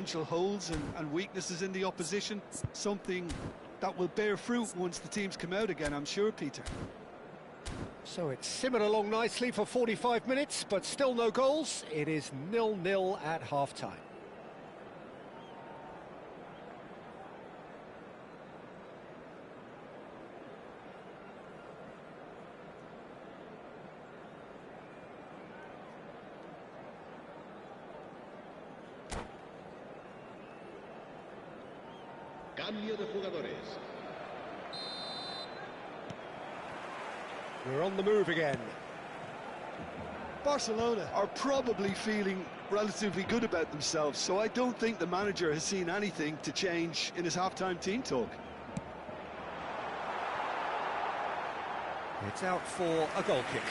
potential holes and weaknesses in the opposition, something that will bear fruit once the teams come out again, I'm sure, Peter. So it's simmered along nicely for 45 minutes, but still no goals. It is 0-0 at half-time. Cambio de jugadores. We're on the move again. Barcelona are probably feeling relatively good about themselves, so I don't think the manager has seen anything to change in his half-time team talk. It's out for a goal kick.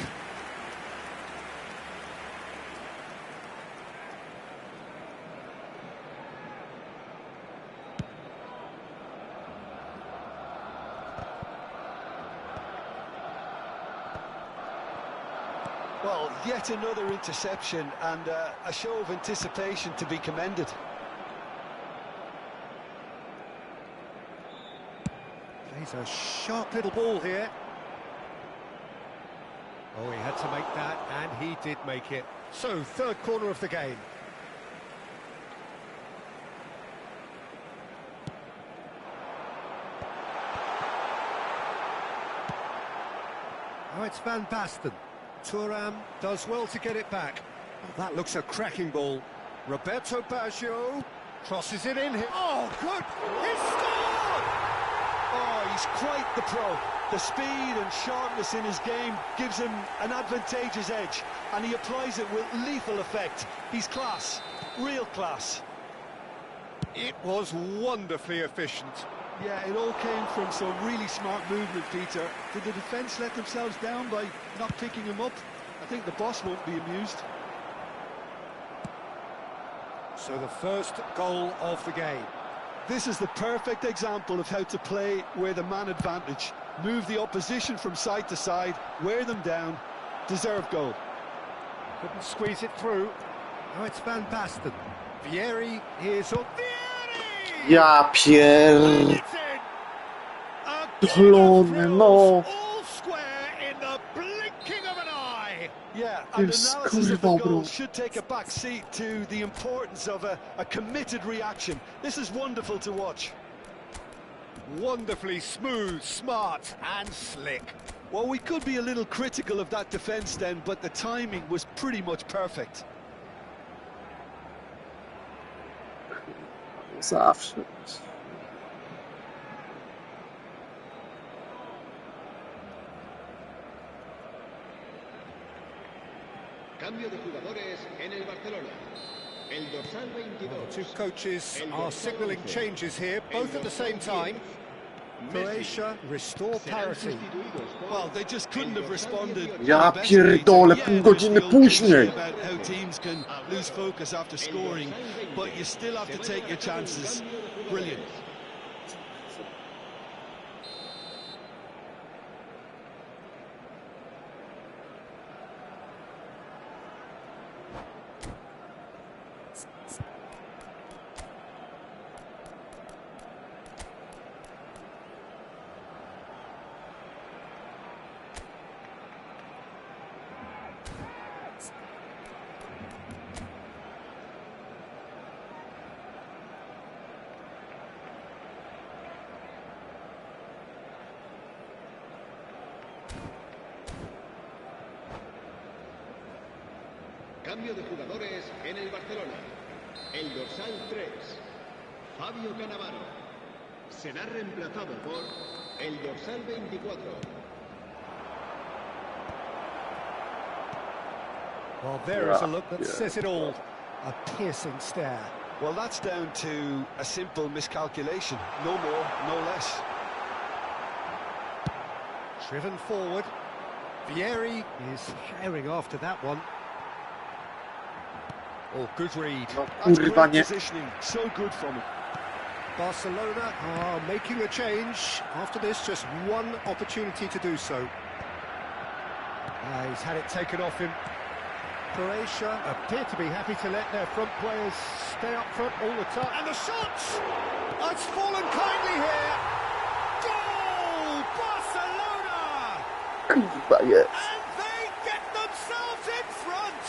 Well, yet another interception and a show of anticipation to be commended. Plays a sharp little ball here. Oh, he had to make that, and he did make it. So, third corner of the game. Oh, it's Van Basten. Thuram does well to get it back. Oh, that looks a cracking ball. Roberto Baggio crosses it in here. Oh, good! He scored! Oh, he's quite the pro. The speed and sharpness in his game gives him an advantageous edge, and he applies it with lethal effect. He's class, real class. It was wonderfully efficient. Yeah, it all came from some really smart movement, Peter. Did the defence let themselves down by not picking him up? I think the boss won't be amused. So the first goal of the game. This is the perfect example of how to play with a man advantage. Move the opposition from side to side, wear them down, deserve goal. Couldn't squeeze it through. Now it's Van Basten. Vieri is up. Ja pier... no. All square in the blinking of an eye. Yeah, and Yes, analysis of the kurwa, goal bro. should take a back seat to the importance of a committed reaction. This is wonderful to watch. Wonderfully smooth, smart and slick. Well, we could be a little critical of that defence then, but the timing was pretty much perfect. Zawsze. Cambio de jugadores en el Barcelona. El dorsal 22. Two coaches are signalling changes here, both at the same time. Croatia restore parity. Well, they just couldn't have responded. Ja best, pierdolę, Peter. pół Yeah, godziny there's the old później. cliche about how teams can lose focus after scoring, but you still have to take your chances. Brilliant. Cambio de jugadores en el Barcelona. El dorsal 3, Fabio Cannavaro, será reemplazado por el dorsal 24. Well, there is a look that says it all. A piercing stare. Well, that's down to a simple miscalculation. No more, no less. Driven forward. Vieri is herring after that one. Oh, good read. That's Kurwa, great nie. positioning. So good from him. Barcelona are making a change. After this, just one opportunity to do so. He's had it taken off him. Croatia appear to be happy to let their front players stay up front all the time. And the shots! Oh, it's fallen kindly here. Goal! Barcelona! Kurwa, jest. And they get themselves in front!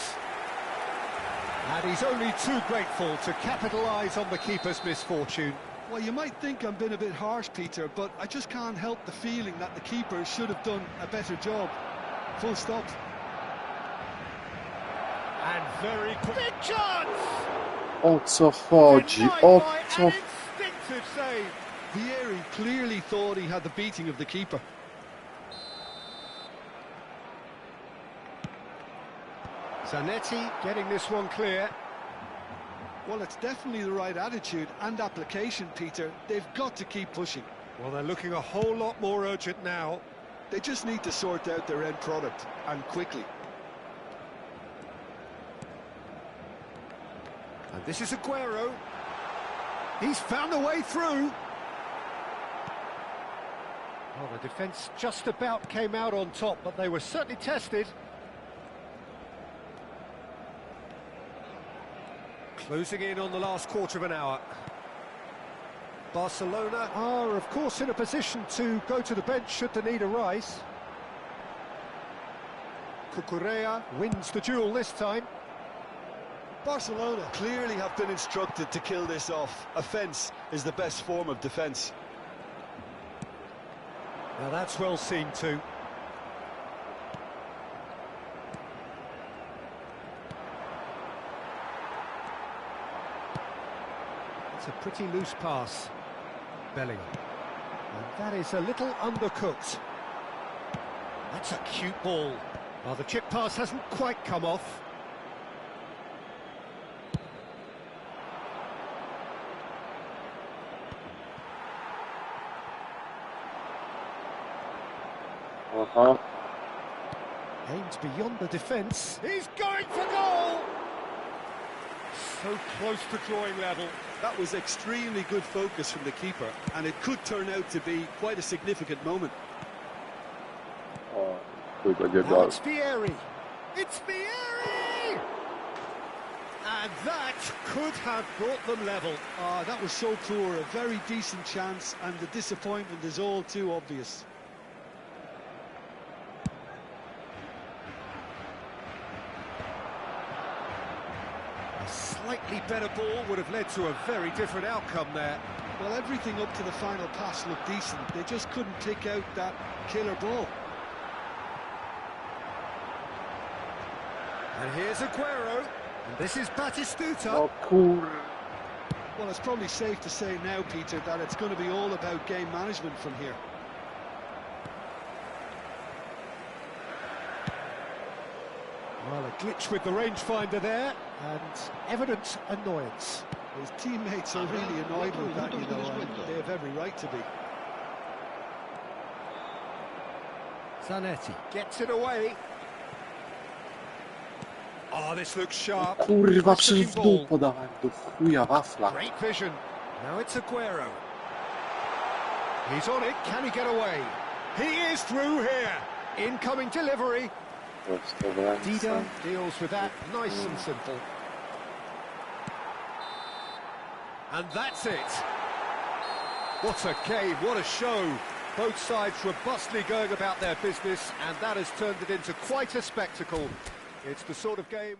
And he's only too grateful to capitalise on the keeper's misfortune. Well, you might think I'm being a bit harsh, Peter, but I just can't help the feeling that the keeper should have done a better job. Full stop. And very quick. Big chance! O co chodzi? O co... Instinctive save. Vieri clearly thought he had the beating of the keeper. Zanetti getting this one clear. Well, it's definitely the right attitude and application, Peter. They've got to keep pushing. Well, they're looking a whole lot more urgent now. They just need to sort out their end product, and quickly. And this is Aguero. He's found a way through. Well, the defence just about came out on top, but they were certainly tested. Closing in on the last quarter of an hour. Barcelona are, of course, in a position to go to the bench should the need arise. Cucurella wins the duel this time. Barcelona clearly have been instructed to kill this off. Offence is the best form of defence. Now that's well seen too. It's a pretty loose pass. Bellingham. And that is a little undercooked. That's a cute ball. Well, the chip pass hasn't quite come off. Aimed beyond the defence. He's going for goal! So close to drawing level. That was extremely good focus from the keeper, and it could turn out to be quite a significant moment. Now it's Vieri. It's Vieri! And that could have brought them level. That was so poor, a very decent chance, and the disappointment is all too obvious. A slightly better ball would have led to a very different outcome there. Well, everything up to the final pass looked decent. They just couldn't pick out that killer ball. And here's Aguero. And this is Batistuta. O kur... Well, it's probably safe to say now, Peter, that it's going to be all about game management from here. Well, a glitch with the rangefinder there, and evident annoyance. His teammates are really annoyed with that, you know, and they have every right to be. Zanetti gets it away. Oh, this looks sharp. Kurwa, przecież w dół podałem do chuja wafla. Great vision. Now it's Aguero. He's on it. Can he get away? He is through here. Incoming delivery. Dida deals with that. Nice and simple. And that's it. What a game, what a show. Both sides robustly going about their business, and that has turned it into quite a spectacle. It's the sort of game...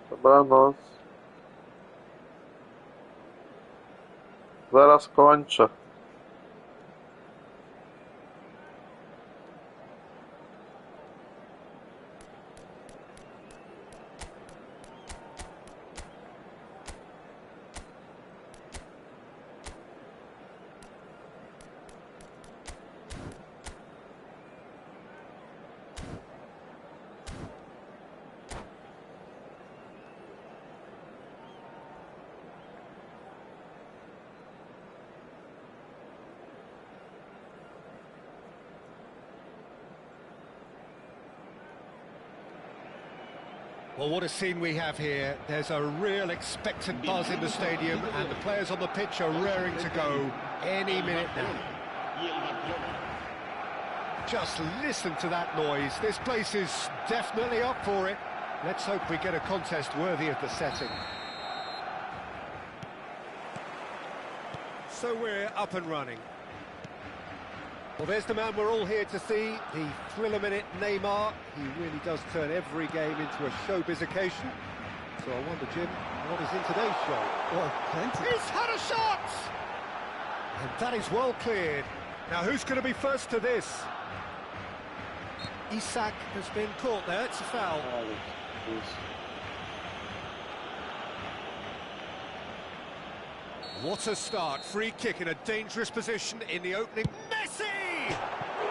Dobranoc. Zaraz kończę. Well, what a scene we have here. There's a real expectant buzz in the stadium, and the players on the pitch are raring to go any minute now. Just listen to that noise. This place is definitely up for it. Let's hope we get a contest worthy of the setting. So we're up and running. Well, there's the man we're all here to see, the thriller-minute Neymar. He really does turn every game into a showbiz occasion. So I wonder, Jim, what is in today's show? Well, plenty. He's had a shot! And that is well cleared. Now, who's going to be first to this? Isak has been caught there, it's a foul. What a start, free kick in a dangerous position in the opening. Messi!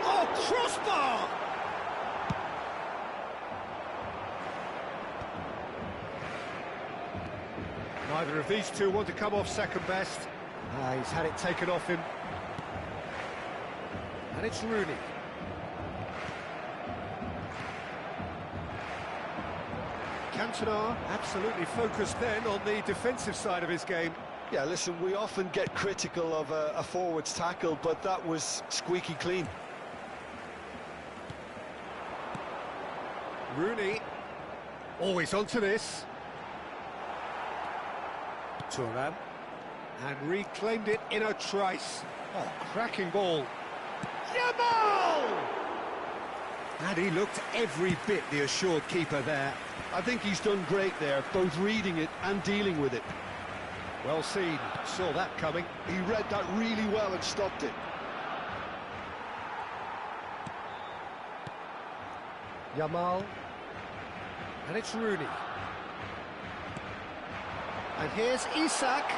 Oh, crossbar! Neither of these two want to come off second best. He's had it taken off him. And it's Rooney. Cantona absolutely focused then on the defensive side of his game. Yeah, listen, we often get critical of a forward's tackle, but that was squeaky clean. Rooney, always onto this. Thuram, and reclaimed it in a trice. Oh, cracking ball. Yamal! And he looked every bit the assured keeper there. I think he's done great there, both reading it and dealing with it. Well seen, saw that coming. He read that really well and stopped it. Yamal, and it's Rooney. And here's Isak.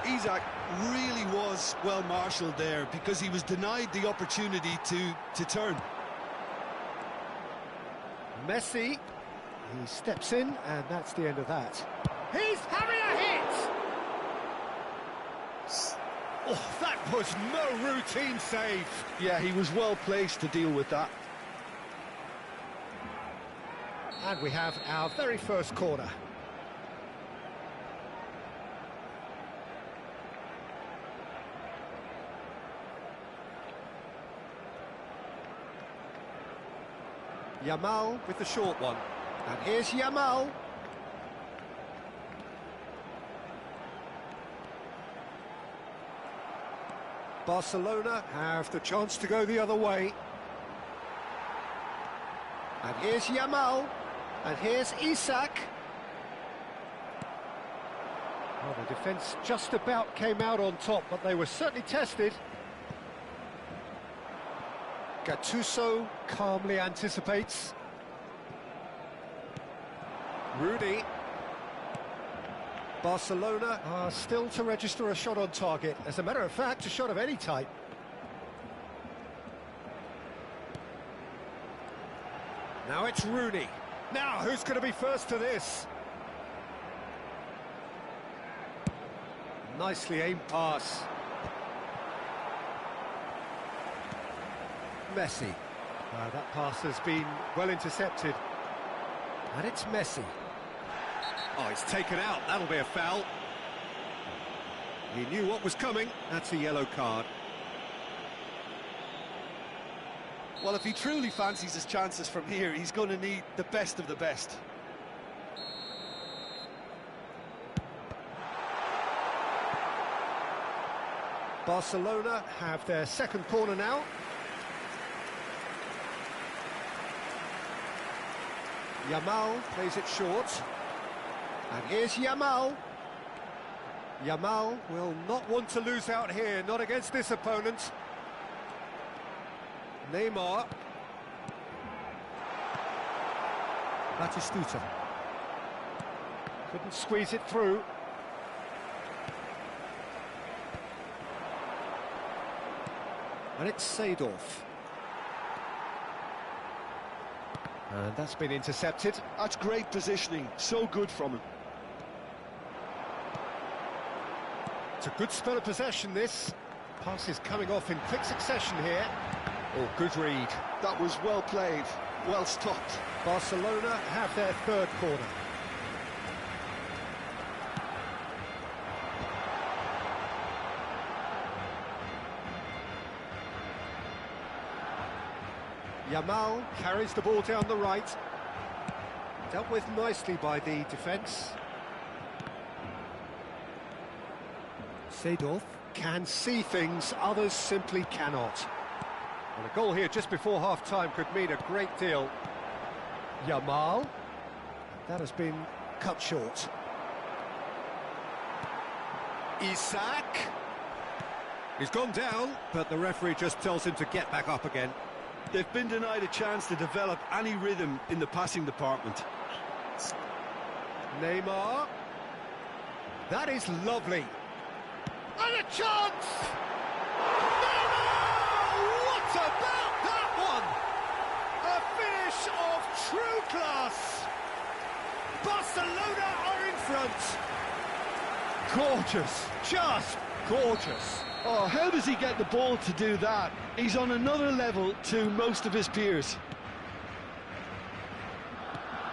Isak really was well marshalled there because he was denied the opportunity to turn. Messi, he steps in, and that's the end of that. He's having a hit! Oh, that was no routine save. Yeah, he was well placed to deal with that. And we have our very first corner. Yamal with the short one. And here's Yamal. Barcelona have the chance to go the other way. And here's Yamal. And here's Isak. Well, the defence just about came out on top, but they were certainly tested. Gattuso calmly anticipates. Rooney. Barcelona are still to register a shot on target. As a matter of fact, a shot of any type. Now it's Rooney. Now, who's going to be first to this? Nicely aimed pass. Messi. That pass has been well intercepted. And it's Messi. Oh, it's taken out. That'll be a foul. He knew what was coming. That's a yellow card. Well, if he truly fancies his chances from here, he's going to need the best of the best. Barcelona have their second corner now. Yamal plays it short. And here's Yamal. Yamal will not want to lose out here, not against this opponent. Neymar. Batistuta. Couldn't squeeze it through. And it's Seedorf. And that's been intercepted. That's great positioning, so good from him. It's a good spell of possession, this. Pass is coming off in quick succession here. Oh, good read. That was well played, well stopped. Barcelona have their third corner. Yamal carries the ball down the right. Dealt with nicely by the defence. Seedorf can see things others simply cannot. And a goal here just before half-time could mean a great deal. Yamal. That has been cut short. Isak. He's gone down, but the referee just tells him to get back up again. They've been denied a chance to develop any rhythm in the passing department. Neymar. That is lovely. And a chance! Neymar! What about that one? A finish of true class. Barcelona are in front. Gorgeous, just gorgeous. Oh, how does he get the ball to do that? He's on another level to most of his peers.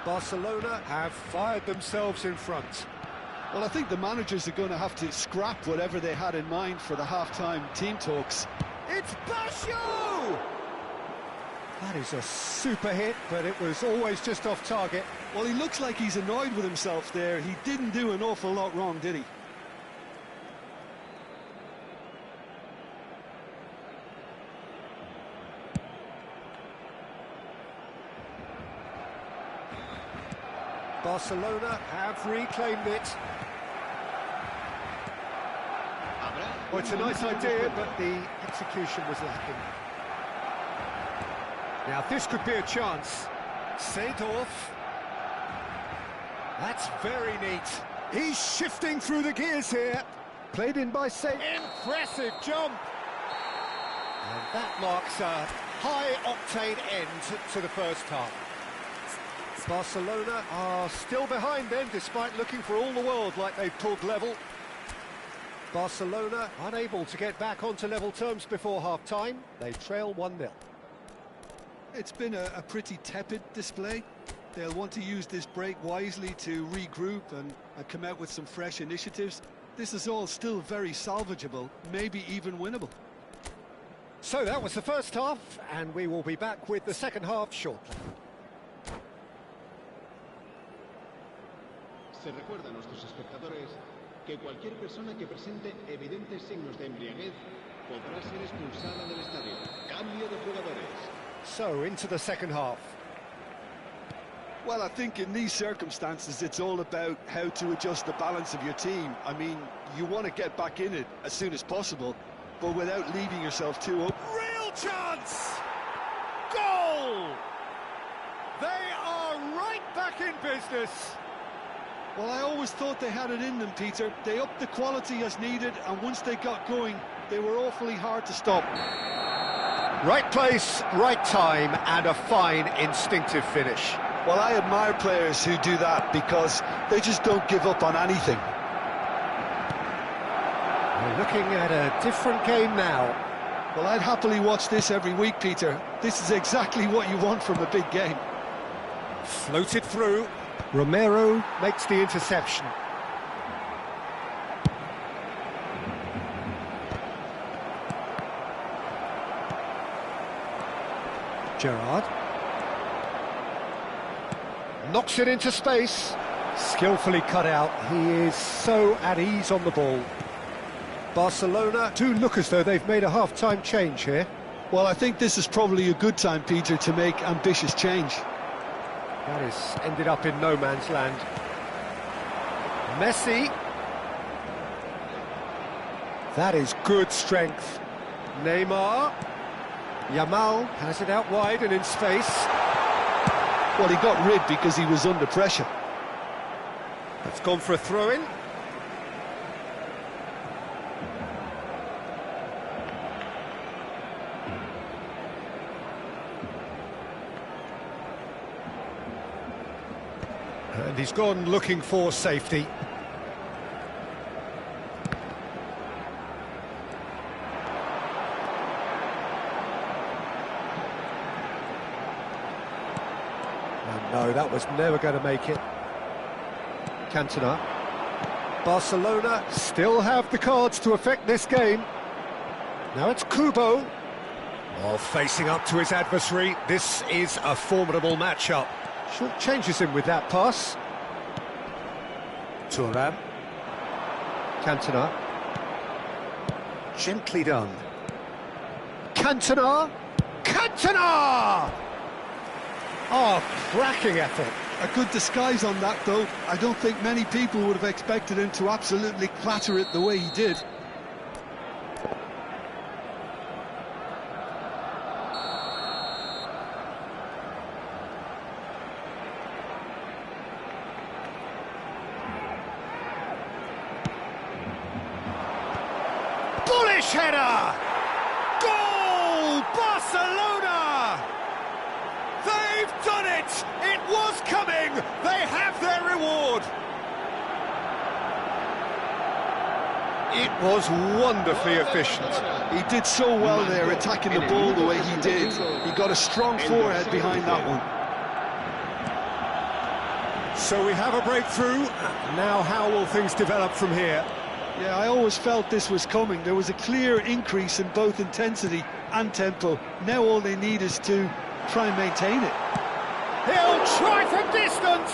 Barcelona have fired themselves in front. Well, I think the managers are going to have to scrap whatever they had in mind for the half-time team talks. It's Basho! That is a super hit, but it was always just off target. Well, he looks like he's annoyed with himself there. He didn't do an awful lot wrong, did he? Barcelona have reclaimed it. Well, it's a nice idea, but the execution was lacking. Now, this could be a chance. Seedorf. That's very neat. He's shifting through the gears here. Played in by Seedorf. Impressive jump. And that marks a high-octane end to the first half. Barcelona are still behind then, despite looking for all the world like they've pulled level. Barcelona unable to get back onto level terms before half-time. They trail 1-0. It's been a pretty tepid display. They'll want to use this break wisely to regroup and come out with some fresh initiatives. This is all still very salvageable, maybe even winnable. So that was the first half, and we will be back with the second half shortly. Se recuerda a nuestros espectadores que cualquier persona que presente evidentes signos de embriaguez podrá ser expulsada del estadio. Cambio de jugadores. So, into the second half. Well, I think in these circumstances, it's all about how to adjust the balance of your team. I mean, you want to get back in it as soon as possible, but without leaving yourself too open. Real chance! Goal! They are right back in business. Well, I always thought they had it in them, Peter. They upped the quality as needed, and once they got going, they were awfully hard to stop. Right place, right time, and a fine instinctive finish. Well, I admire players who do that because they just don't give up on anything. We're looking at a different game now. Well, I'd happily watch this every week, Peter. This is exactly what you want from a big game. Floated through. Romero makes the interception. Gerrard. Knocks it into space. Skillfully cut out. He is so at ease on the ball. Barcelona do look as though they've made a half-time change here. Well, I think this is probably a good time, Peter, to make ambitious change. That has ended up in no man's land. Messi. That is good strength. Neymar. Yamal has it out wide and in space. Well, he got rid because he was under pressure. That's gone for a throw-in. And he's gone looking for safety. And no, that was never going to make it. Cantona. Barcelona still have the cards to affect this game. Now it's Kubo. Oh, facing up to his adversary. This is a formidable matchup. Short changes him with that pass. Thuram. Cantona. Gently done. Cantona. Cantona! Oh, cracking effort. A good disguise on that, though. I don't think many people would have expected him to absolutely clatter it the way he did. Bullish header! Goal! Barcelona! They've done it! It was coming! They have their reward! It was wonderfully efficient. He did so well there, attacking the ball the way he did. He got a strong forehead behind that one. So we have a breakthrough. Now how will things develop from here? Yeah, I always felt this was coming. There was a clear increase in both intensity and tempo. Now all they need is to try and maintain it. He'll try from distance!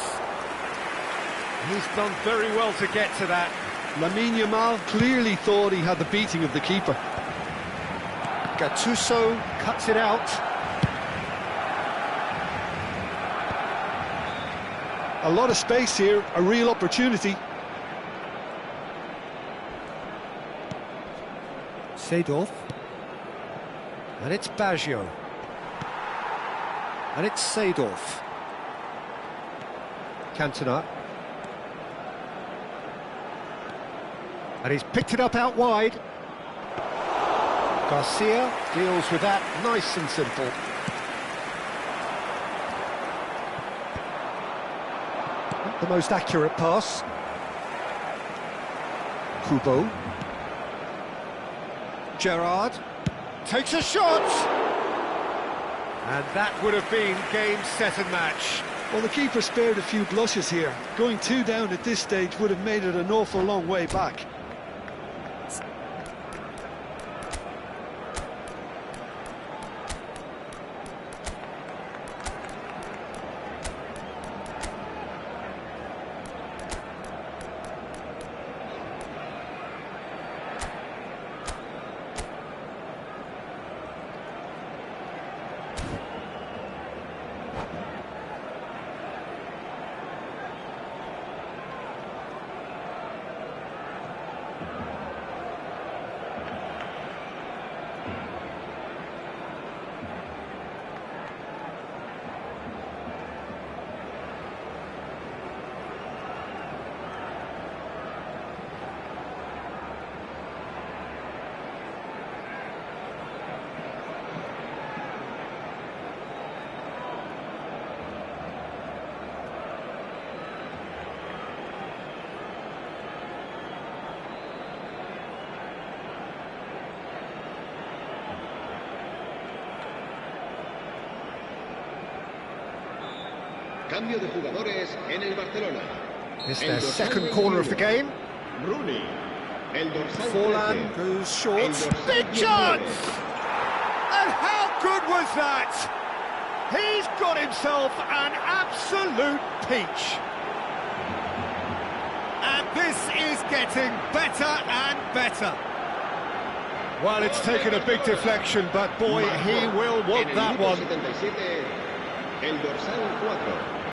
He's done very well to get to that. Lamine Yamal clearly thought he had the beating of the keeper. Gattuso cuts it out. A lot of space here, a real opportunity. Seedorf. And it's Baggio. And it's Seedorf. Cantona. And he's picked it up out wide. Garcia deals with that nice and simple. Not the most accurate pass. Kubo. Gerrard takes a shot! And that would have been game, set and match. Well, the keeper spared a few blushes here. Going 2 down at this stage would have made it an awful long way back. Cambio de jugadores en el Barcelona. It's El their dorsal second corner of the 21, game. Rooney. El dorsal Forlan 13, goes short. el dorsal Big 19. chance! And how good was that? He's got himself an absolute peach. And this is getting better and better. Well, it's taken a big deflection, but boy, he will want En el that minuto one. 77, el dorsal 4.